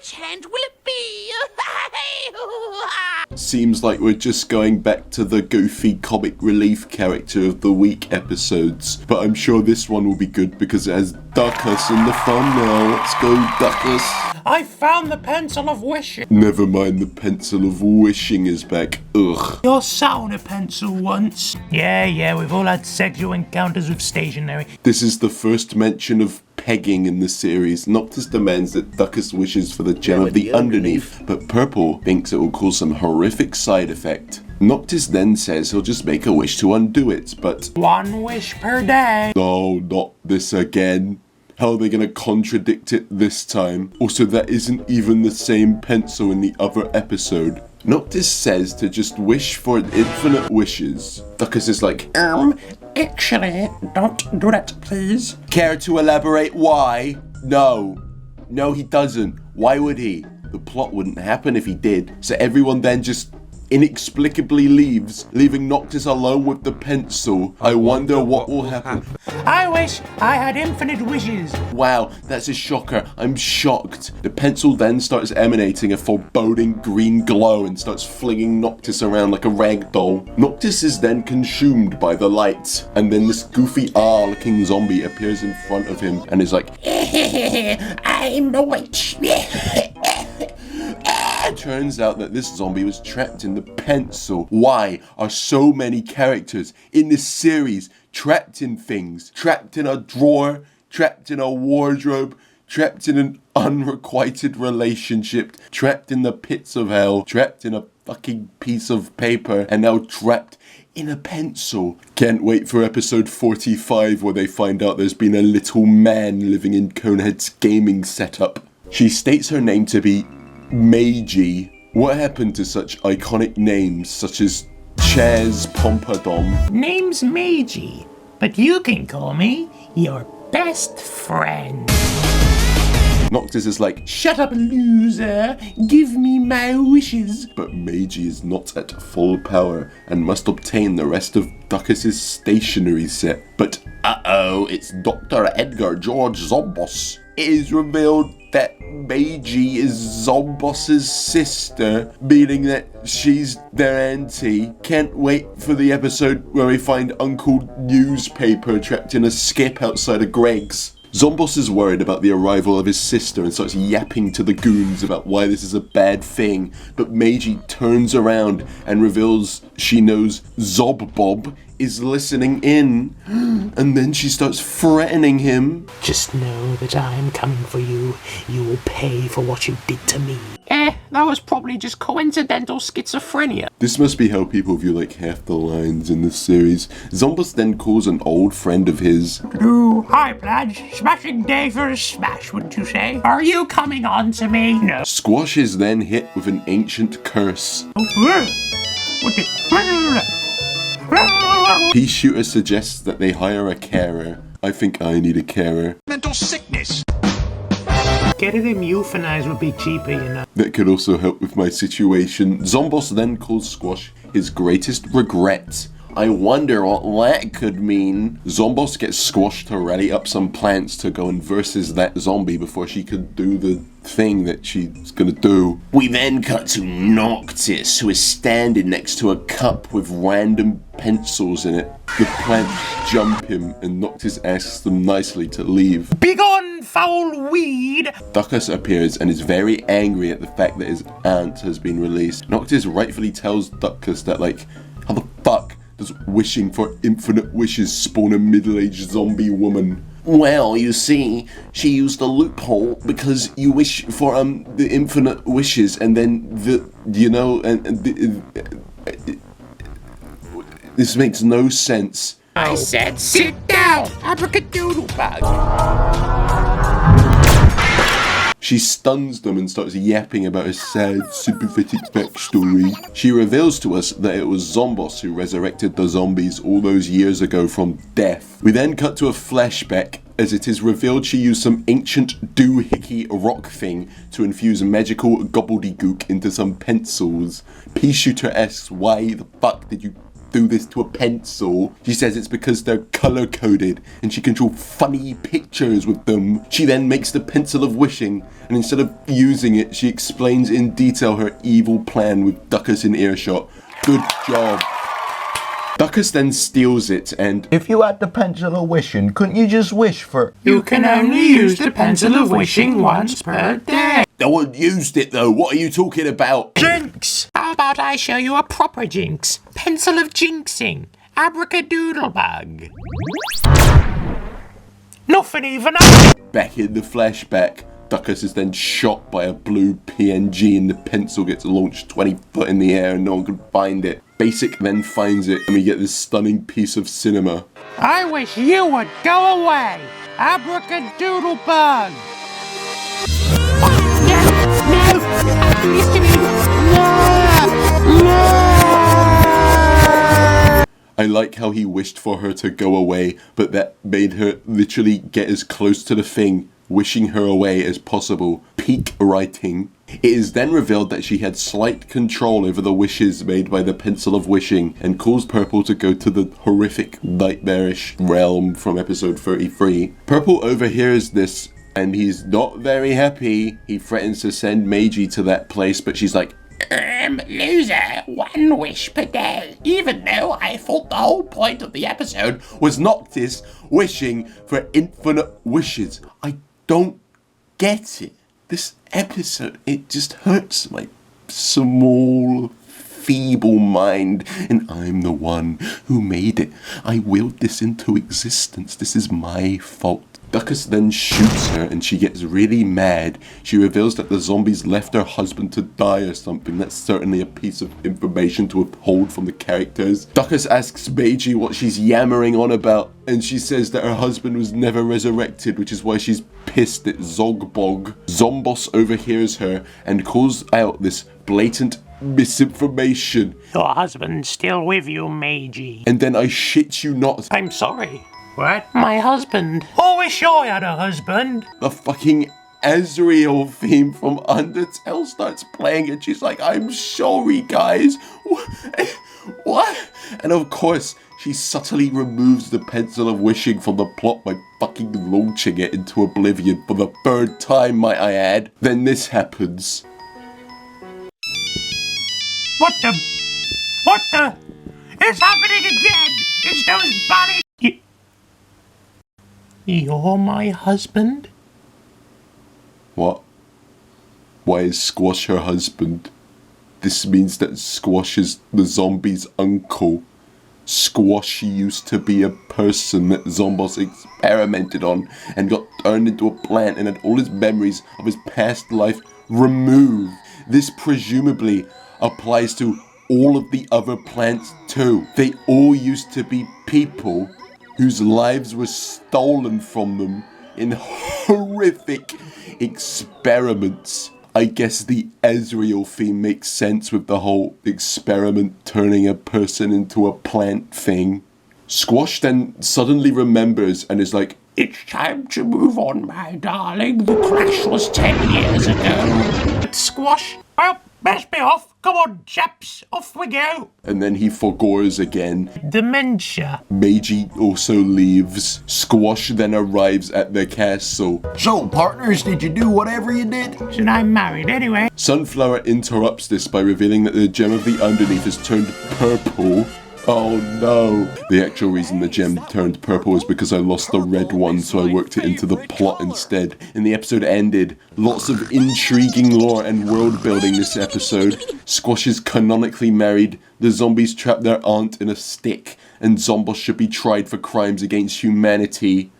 Which hand will it be? Seems like we're just going back to the goofy comic relief character of the week episodes. But I'm sure this one will be good because it has Duckus in the thumbnail. Let's go, Duckus. I found the pencil of wishing. Never mind, the pencil of wishing is back. Ugh. You sat on a pencil once. Yeah, we've all had sexual encounters with stationery. This is the first mention of pegging in the series. Noctis demands that Duckus wishes for the gem of the underneath, but Purple thinks it will cause some horrific side effect. Noctis then says he'll just make a wish to undo it, but... One wish per day. No, not this again. How are they gonna contradict it this time? Also, that isn't even the same pencil in the other episode. Noctis says to just wish for infinite wishes. Duckus is like, Actually, don't do that, please. care to elaborate why? No, he doesn't. Why would he? The plot wouldn't happen if he did. So everyone then just inexplicably leaves, leaving Noctis alone with the pencil. I wonder what will happen. I wish I had infinite wishes. Wow, that's a shocker. I'm shocked. The pencil then starts emanating a foreboding green glow and starts flinging Noctis around like a rag doll. Noctis is then consumed by the light, and then this goofy looking zombie appears in front of him and is like, I'm a witch. It turns out that this zombie was trapped in the pencil. Why are so many characters in this series trapped in things? Trapped in a drawer, trapped in a wardrobe, trapped in an unrequited relationship, trapped in the pits of hell, trapped in a fucking piece of paper, and now trapped in a pencil. Can't wait for episode 45 where they find out there's been a little man living in Conehead's gaming setup. She states her name to be Mage. What happened to such iconic names such as Chaz Pompadom? Name's Mage, but you can call me your best friend. Noctis is like, Shut up, loser. Give me my wishes. but Mage is not at full power and must obtain the rest of Duckus's stationery set. But it's Dr. Edgar George Zomboss. It is revealed that Meiji is Zomboss's sister, meaning that she's their auntie. Can't wait for the episode where we find Uncle Newspaper trapped in a skip outside of Greg's. Zomboss is worried about the arrival of his sister and starts yapping to the goons about why this is a bad thing, but Meiji turns around and reveals she knows Zomboss is listening in, and then she starts threatening him. Just know that I'm coming for you. You will pay for what you did to me. That was probably just coincidental schizophrenia. This must be how people view like half the lines in this series. Zomboss then calls an old friend of his. Hi, Pledge. Smashing day for a smash, wouldn't you say? Are you coming on to me? No. Squash is then hit with an ancient curse. Pea Shooter suggests that they hire a carer. I think I need a carer. Mental sickness. Getting him euthanized would be cheaper, you know. That could also help with my situation. Zomboss then calls Squash his greatest regret. I wonder what that could mean. Zomboss gets Squash to rally up some plants to go and versus that zombie before she could do the thing that she's gonna do. We then cut to Noctis, who is standing next to a cup with random pencils in it. The plants jump him and Noctis asks them nicely to leave. Begone, foul weed! Duckus appears and is very angry at the fact that his aunt has been released. Noctis rightfully tells Duckus that, like, how the fuck does wishing for infinite wishes spawn a middle-aged zombie woman? Well, you see, she used a loophole because you wish for the infinite wishes and then this makes no sense. I said sit down, abracadabra bug. She stuns them and starts yapping about her sad, sympathetic backstory. She reveals to us that it was Zomboss who resurrected the zombies all those years ago from death. We then cut to a flashback as it is revealed she used some ancient doohickey rock thing to infuse magical gobbledygook into some pencils. Pea Shooter asks, why the fuck did you do this to a pencil. She says it's because they're color-coded and she can draw funny pictures with them. She then makes the pencil of wishing, and instead of using it, she explains in detail her evil plan with Duckus in earshot. Good job. Duckus then steals it and... If you had the pencil of wishing, couldn't you just wish for... You can only use the pencil of wishing once per day. No one used it though, what are you talking about? Jinx! How about I show you a proper jinx? Pencil of jinxing. Abracadoodlebug. Nothing even up. Back in the flashback, Duckus is then shot by a blue PNG and the pencil gets launched 20 foot in the air and no one can find it. Basic then finds it and we get this stunning piece of cinema. I wish you would go away. Abracadoodlebug. I like how he wished for her to go away, but that made her literally get as close to the thing, wishing her away as possible. Peak writing. It is then revealed that she had slight control over the wishes made by the pencil of wishing and caused Purple to go to the horrific nightmarish realm from episode 33. Purple overhears this and he's not very happy. He threatens to send Magi to that place, but she's like, Loser, 1 wish per day. Even though I thought the whole point of the episode was Noctis wishing for infinite wishes. I don't get it. This episode, it just hurts my small, feeble mind, and I'm the one who made it. I willed this into existence. This is my fault. Duckus then shoots her and she gets really mad. She reveals that the zombies left her husband to die or something. That's certainly a piece of information to withhold from the characters. Duckus asks Meiji what she's yammering on about, and she says that her husband was never resurrected, which is why she's pissed at Zogbog. Zomboss overhears her and calls out this blatant misinformation. Your husband's still with you, Meiji. And then I shit you not, I'm sorry. What? My husband. Oh, wish I had a husband. the fucking Azrael theme from Undertale starts playing and she's like, I'm sorry guys. What? And of course, she subtly removes the pencil of wishing from the plot by fucking launching it into oblivion for the 3rd time, might I add. Then this happens. What the? It's happening again! It's those bunnies! You're my husband? What? Why is Squash her husband? This means that Squash is the zombie's uncle. Squash used to be a person that Zomboss experimented on and got turned into a plant and had all his memories of his past life removed. This presumably applies to all of the other plants too. They all used to be people whose lives were stolen from them in horrific experiments. I guess the Azrael theme makes sense with the whole experiment turning a person into a plant thing. Squash then suddenly remembers and is like, It's time to move on, my darling. The crash was 10 years ago. Squash? Well, best be off. Come on, chaps. Off we go. and then he forgores again. Dementia. Meiji also leaves. Squash then arrives at the castle. So, partners, did you do whatever you did? And I'm married anyway. Sunflower interrupts this by revealing that the gem of the underneath has turned purple. Oh no. The actual reason the gem turned purple is because I lost the red one, so I worked it into the plot instead. And the episode ended. Lots of intriguing lore and world building this episode. Squash is canonically married, the zombies trap their aunt in a stick, and Zomboss should be tried for crimes against humanity.